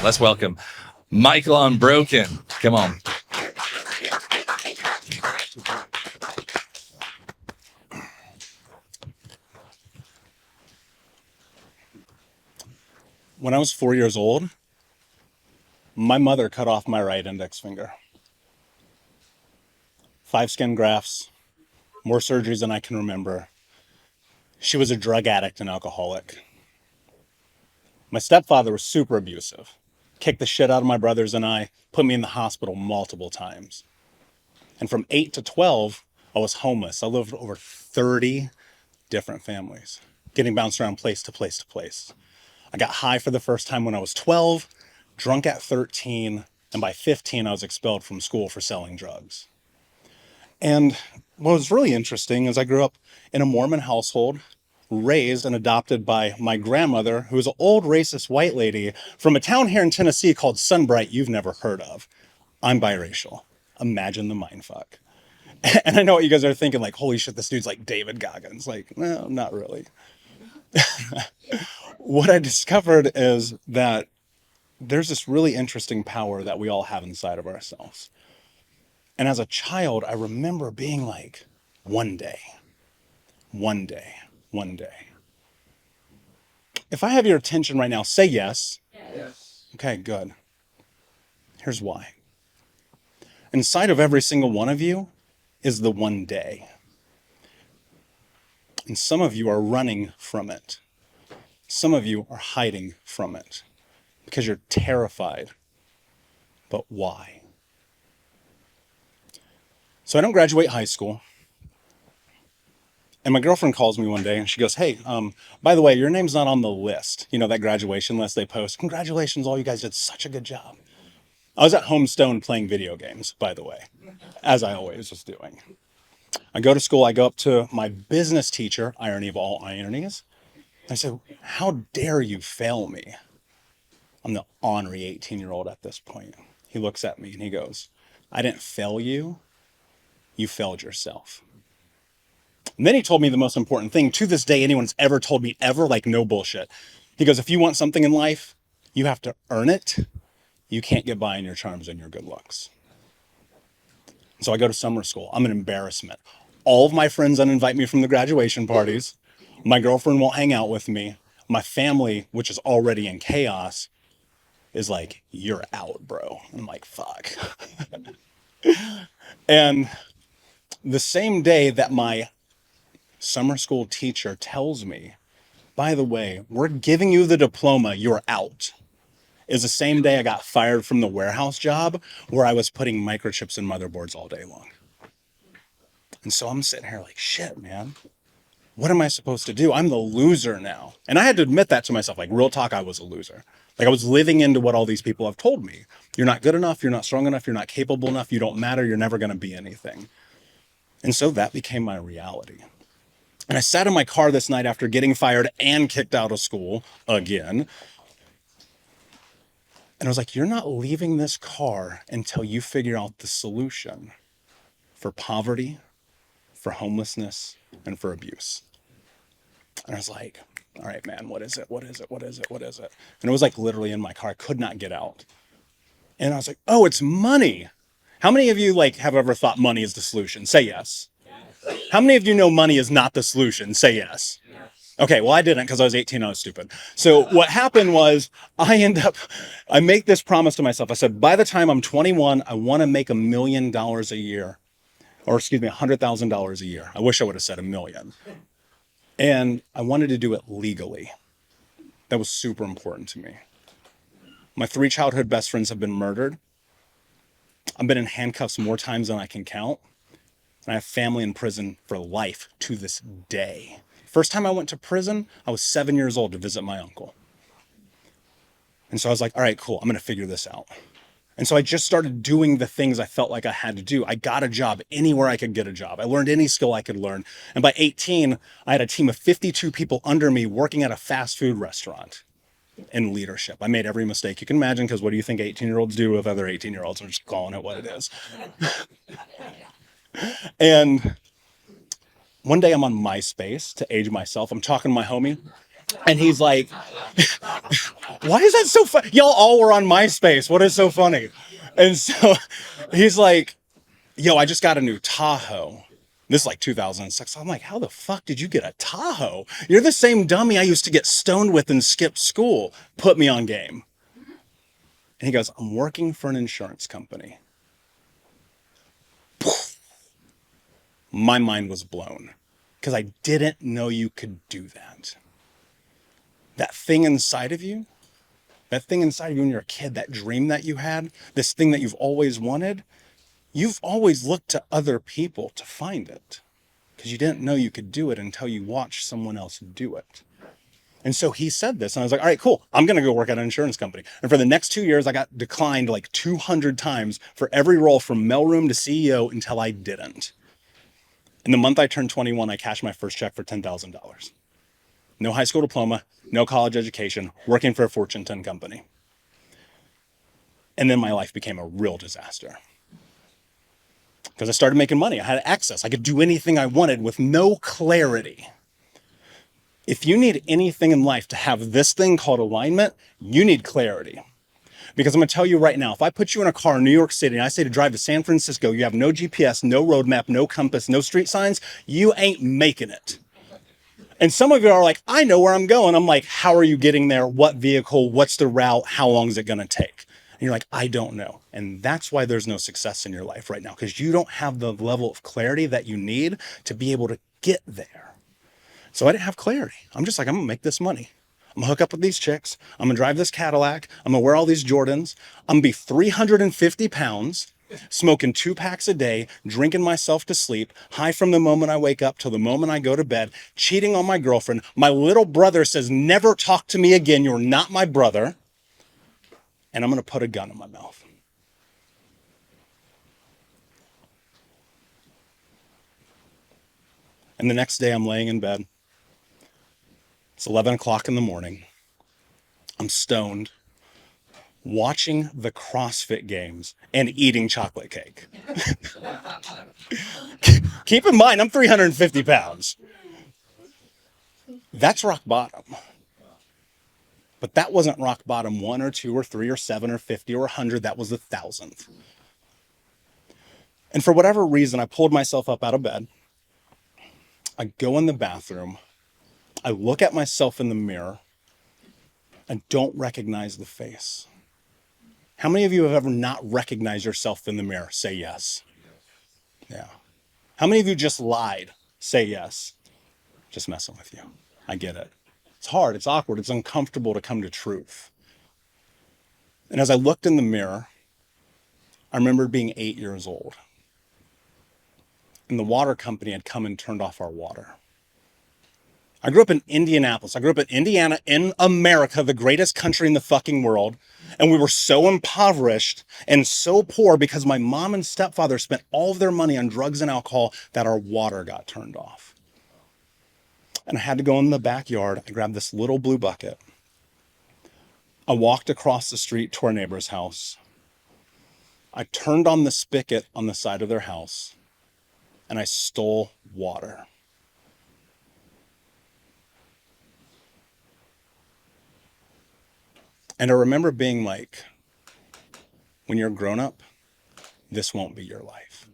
Let's welcome Michael Unbroken. Come on. When I was 4 years old, my mother cut off my right index finger. 5 skin grafts, more surgeries than I can remember. She was a drug addict and alcoholic. My stepfather was super abusive, kicked the shit out of my brothers and I, put me in the hospital multiple times. And from 8 to 12, I was homeless. I lived with over 30 different families, getting bounced around place to place to place. I got high for the first time when I was 12, drunk at 13, and by 15, I was expelled from school for selling drugs. And what was really interesting is I grew up in a Mormon household, raised and adopted by my grandmother, who was an old racist white lady from a town here in Tennessee called Sunbright you've never heard of. I'm biracial. Imagine the mindfuck. And I know what you guys are thinking, like, holy shit, this dude's like David Goggins. Like, no, not really. What I discovered is that there's this really interesting power that we all have inside of ourselves. And as a child, I remember being like, one day. If I have your attention right now, say yes. Yes. Okay, good. Here's why. Inside of every single one of you is the one day. And some of you are running from it. Some of you are hiding from it because you're terrified. But why? So I don't graduate high school. And my girlfriend calls me one day and she goes, hey, by the way, your name's not on the list. You know, that graduation list they post. Congratulations, all you guys did such a good job. I was at Homestone playing video games, by the way, as I always was doing. I go to school, I go up to my business teacher, irony of all ironies. I said, how dare you fail me? I'm the ornery 18-year-old at this point. He looks at me and he goes, I didn't fail you, you failed yourself. And then he told me the most important thing to this day anyone's ever told me ever, like no bullshit. He goes, if you want something in life, you have to earn it. You can't get by on your charms and your good looks. So I go to summer school. I'm an embarrassment. All of my friends uninvite me from the graduation parties. My girlfriend won't hang out with me. My family, which is already in chaos, is like, you're out, bro. I'm like, fuck. And the same day that my summer school teacher tells me, by the way, we're giving you the diploma, you're out, is the same day I got fired from the warehouse job where I was putting microchips in motherboards all day long. And so I'm sitting here like, shit, man. What am I supposed to do? I'm the loser now. And I had to admit that to myself, like real talk, I was a loser. Like I was living into what all these people have told me. You're not good enough. You're not strong enough. You're not capable enough. You don't matter. You're never going to be anything. And so that became my reality. And I sat in my car this night after getting fired and kicked out of school again. And I was like, you're not leaving this car until you figure out the solution for poverty, for homelessness, and for abuse. And I was like, all right, man, what is it? And it was like literally in my car. I could not get out. And I was like, oh, it's money. How many of you like have ever thought money is the solution? Say yes. Yes. How many of you know money is not the solution? Say yes. Yes. Okay, well, I didn't because I was 18, I was stupid. So what happened was I make this promise to myself. I said, by the time I'm 21, I want to make $1 million a year. Or excuse me, $100,000 a year. I wish I would have said $1 million. And I wanted to do it legally. That was super important to me. My 3 childhood best friends have been murdered. I've been in handcuffs more times than I can count. And I have family in prison for life to this day. First time I went to prison, I was 7 years old to visit my uncle. And so I was like, all right, cool, I'm going to figure this out. And so I just started doing the things I felt like I had to do. I got a job anywhere I could get a job. I learned any skill I could learn. And by 18, I had a team of 52 people under me working at a fast food restaurant in leadership. I made every mistake you can imagine because what do you think 18-year-olds do with other 18-year-olds? I'm just calling it what it is. And one day I'm on MySpace to age myself. I'm talking to my homie. And he's like, why is that so funny? Y'all all were on MySpace. What is so funny? And so he's like, yo, I just got a new Tahoe. This is like 2006. I'm like, how the fuck did you get a Tahoe? You're the same dummy I used to get stoned with and skip school. Put me on game. And he goes, I'm working for an insurance company. My mind was blown because I didn't know you could do that. That thing inside of you when you're a kid, that dream that you had, this thing that you've always wanted, you've always looked to other people to find it because you didn't know you could do it until you watched someone else do it. And so he said this, and I was like, all right, cool. I'm going to go work at an insurance company. And for the next 2 years, I got declined like 200 times for every role from mailroom to CEO until I didn't. In the month I turned 21, I cashed my first check for $10,000. No high school diploma, no college education, working for a Fortune 10 company. And then my life became a real disaster. Because I started making money. I had access. I could do anything I wanted with no clarity. If you need anything in life to have this thing called alignment, you need clarity. Because I'm going to tell you right now, if I put you in a car in New York City and I say to drive to San Francisco, you have no GPS, no roadmap, no compass, no street signs, you ain't making it. And some of you are like, I know where I'm going. I'm like, how are you getting there? What vehicle? What's the route? How long is it going to take? And you're like, I don't know. And that's why there's no success in your life right now, because you don't have the level of clarity that you need to be able to get there. So I didn't have clarity. I'm just like, I'm going to make this money. I'm going to hook up with these chicks. I'm going to drive this Cadillac. I'm going to wear all these Jordans. I'm going to be 350 pounds, smoking 2 packs a day, drinking myself to sleep, high from the moment I wake up till the moment I go to bed, cheating on my girlfriend. My little brother says, never talk to me again. You're not my brother. And I'm going to put a gun in my mouth. And the next day I'm laying in bed. It's 11 o'clock in the morning. I'm stoned, watching the CrossFit Games and eating chocolate cake. Keep in mind, I'm 350 pounds. That's rock bottom. But that wasn't rock bottom 1 or 2 or 3 or 7 or 50 or 100. That was the 1,000th. And for whatever reason, I pulled myself up out of bed. I go in the bathroom. I look at myself in the mirror and don't recognize the face. How many of you have ever not recognized yourself in the mirror? Say yes. Yeah. How many of you just lied? Say yes. Just messing with you. I get it. It's hard. It's awkward. It's uncomfortable to come to truth. And as I looked in the mirror, I remembered being 8 years old. And the water company had come and turned off our water. I grew up in Indianapolis. I grew up in Indiana, in America, the greatest country in the fucking world. And we were so impoverished and so poor because my mom and stepfather spent all of their money on drugs and alcohol that our water got turned off. And I had to go in the backyard. I grabbed this little blue bucket. I walked across the street to our neighbor's house. I turned on the spigot on the side of their house and I stole water. And I remember being like, when you're a grown up, this won't be your life.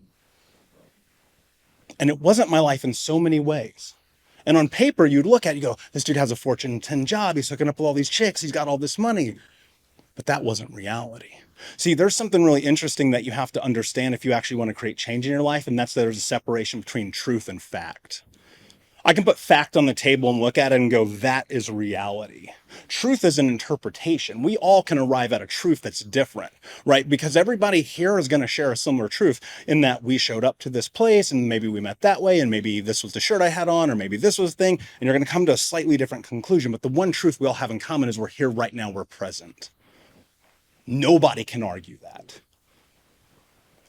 And it wasn't my life in so many ways. And on paper, you'd look at it, you go, this dude has a Fortune 10 job. He's hooking up with all these chicks. He's got all this money. But that wasn't reality. See, there's something really interesting that you have to understand if you actually want to create change in your life. And that's that there's a separation between truth and fact. I can put fact on the table and look at it and go, that is reality. Truth is an interpretation. We all can arrive at a truth that's different, right? Because everybody here is going to share a similar truth in that we showed up to this place and maybe we met that way and maybe this was the shirt I had on or maybe this was the thing, and you're going to come to a slightly different conclusion. But the one truth we all have in common is we're here right now, we're present. Nobody can argue that.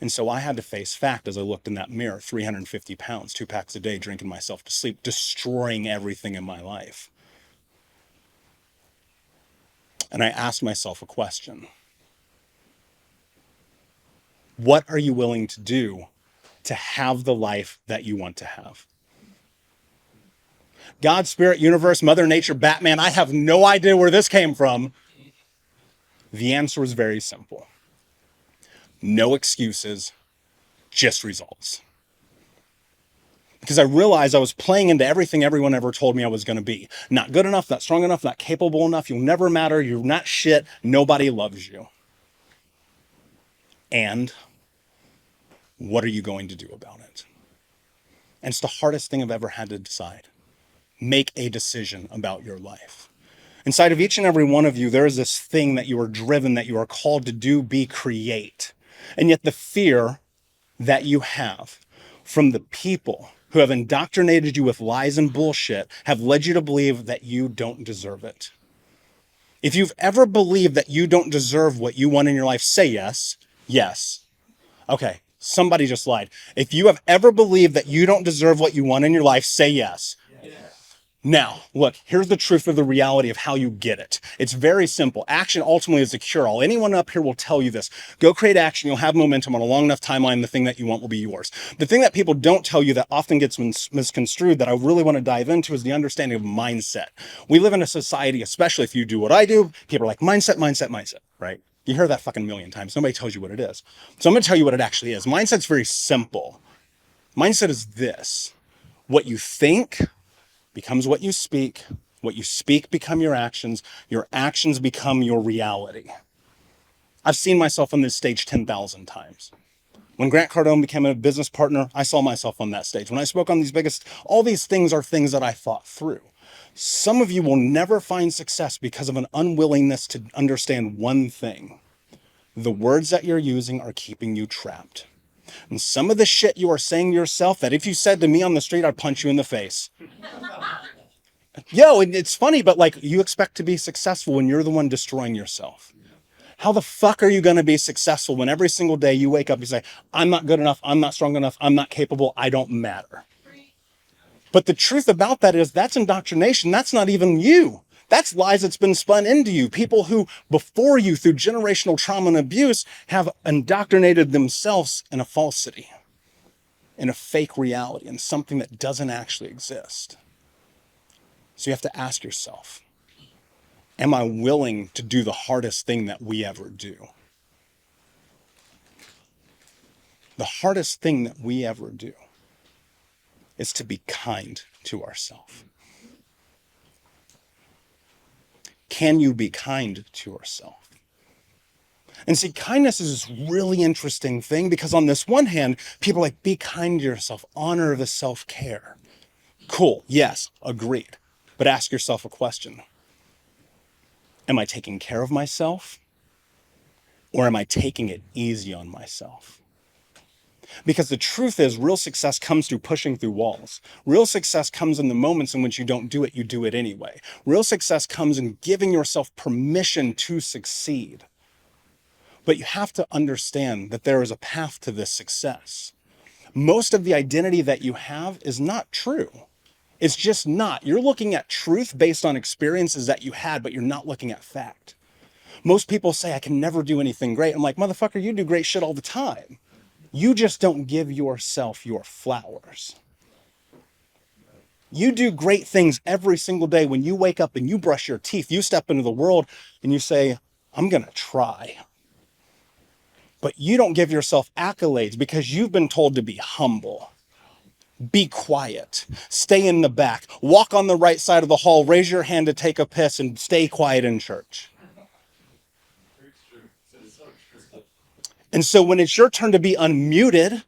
And so I had to face fact as I looked in that mirror, 350 pounds, 2 packs a day, drinking myself to sleep, destroying everything in my life. And I asked myself a question. What are you willing to do to have the life that you want to have? God, spirit, universe, mother nature, Batman, I have no idea where this came from. The answer was very simple. No excuses, just results. Because I realized I was playing into everything everyone ever told me I was going to be. Not good enough, not strong enough, not capable enough, you'll never matter, you're not shit, nobody loves you. And what are you going to do about it? And it's the hardest thing I've ever had to decide. Make a decision about your life. Inside of each and every one of you, there is this thing that you are driven, that you are called to do, be, create. And yet the fear that you have from the people who have indoctrinated you with lies and bullshit have led you to believe that you don't deserve it. If you've ever believed that you don't deserve what you want in your life, say yes. Yes. Okay, somebody just lied. If you have ever believed that you don't deserve what you want in your life, say yes. Now, look, here's the truth of the reality of how you get it. It's very simple. Action ultimately is the cure-all. Anyone up here will tell you this. Go create action. You'll have momentum on a long enough timeline. The thing that you want will be yours. The thing that people don't tell you that often gets misconstrued that I really want to dive into is the understanding of mindset. We live in a society, especially if you do what I do, people are like, mindset, mindset, mindset, right? You hear that fucking a million times. Nobody tells you what it is. So I'm going to tell you what it actually is. Mindset's very simple. Mindset is this. What you think becomes what you speak become your actions become your reality. I've seen myself on this stage 10,000 times. When Grant Cardone became a business partner, I saw myself on that stage. When I spoke on all these things are things that I thought through. Some of you will never find success because of an unwillingness to understand one thing. The words that you're using are keeping you trapped. And some of the shit you are saying to yourself that if you said to me on the street, I'd punch you in the face. Yo, and it's funny, but like you expect to be successful when you're the one destroying yourself. How the fuck are you going to be successful when every single day you wake up and say, I'm not good enough, I'm not strong enough, I'm not capable, I don't matter. But the truth about that is that's indoctrination. That's not even you. That's lies that's been spun into you. People who before you through generational trauma and abuse have indoctrinated themselves in a falsity, in a fake reality, in something that doesn't actually exist. So you have to ask yourself, am I willing to do the hardest thing that we ever do? The hardest thing that we ever do is to be kind to ourselves. Can you be kind to yourself? And see, kindness is this really interesting thing because on this one hand, people are like, be kind to yourself, honor the self-care. Cool, yes, agreed. But ask yourself a question. Am I taking care of myself? Or am I taking it easy on myself? Because the truth is, real success comes through pushing through walls. Real success comes in the moments in which you don't do it, you do it anyway. Real success comes in giving yourself permission to succeed. But you have to understand that there is a path to this success. Most of the identity that you have is not true. It's just not. You're looking at truth based on experiences that you had, but you're not looking at fact. Most people say, I can never do anything great. I'm like, motherfucker, you do great shit all the time. You just don't give yourself your flowers. You do great things every single day. When you wake up and you brush your teeth, you step into the world and you say, I'm going to try. But you don't give yourself accolades because you've been told to be humble. Be quiet, stay in the back, walk on the right side of the hall, raise your hand to take a piss and stay quiet in church. And so when it's your turn to be unmuted,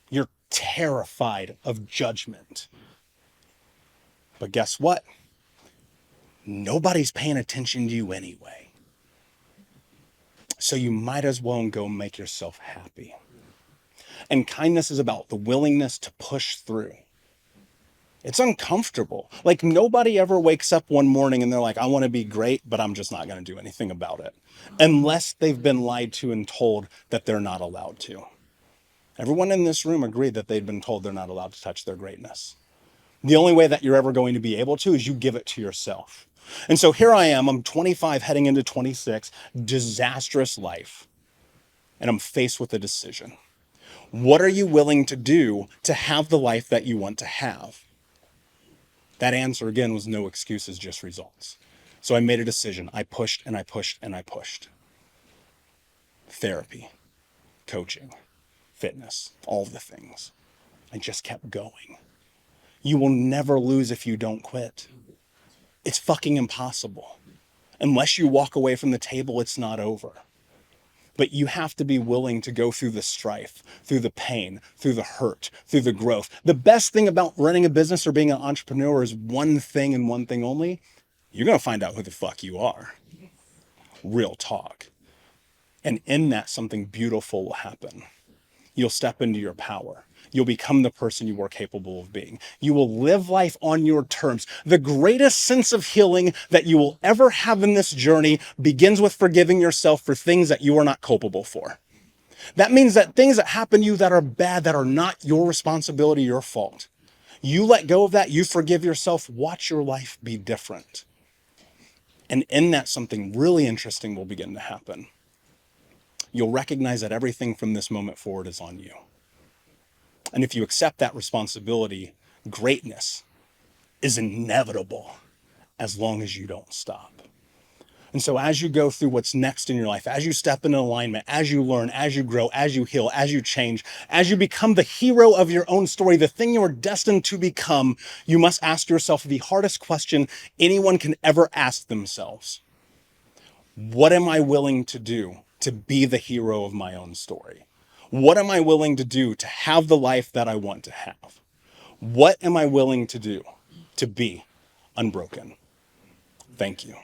you're terrified of judgment. But guess what? Nobody's paying attention to you anyway. So you might as well go make yourself happy. And kindness is about the willingness to push through. It's uncomfortable. Like nobody ever wakes up one morning and they're like, I want to be great, but I'm just not going to do anything about it. Unless they've been lied to and told that they're not allowed to. Everyone in this room agreed that they'd been told they're not allowed to touch their greatness. The only way that you're ever going to be able to is you give it to yourself. And so here I am, I'm 25 heading into 26, disastrous life. And I'm faced with a decision. What are you willing to do to have the life that you want to have? That answer, again, was no excuses, just results. So I made a decision. I pushed and I pushed and I pushed. Therapy, coaching, fitness, all the things. I just kept going. You will never lose if you don't quit. It's fucking impossible. Unless you walk away from the table, it's not over. But you have to be willing to go through the strife, through the pain, through the hurt, through the growth. The best thing about running a business or being an entrepreneur is one thing and one thing only. You're going to find out who the fuck you are. Real talk. And in that, something beautiful will happen. You'll step into your power. You'll become the person you are capable of being. You will live life on your terms. The greatest sense of healing that you will ever have in this journey begins with forgiving yourself for things that you are not culpable for. That means that things that happen to you that are bad, that are not your responsibility, your fault. You let go of that, you forgive yourself, watch your life be different. And in that, something really interesting will begin to happen. You'll recognize that everything from this moment forward is on you. And if you accept that responsibility, greatness is inevitable as long as you don't stop. And so as you go through what's next in your life, as you step into alignment, as you learn, as you grow, as you heal, as you change, as you become the hero of your own story, the thing you are destined to become, you must ask yourself the hardest question anyone can ever ask themselves. What am I willing to do to be the hero of my own story? What am I willing to do to have the life that I want to have? What am I willing to do to be unbroken? Thank you.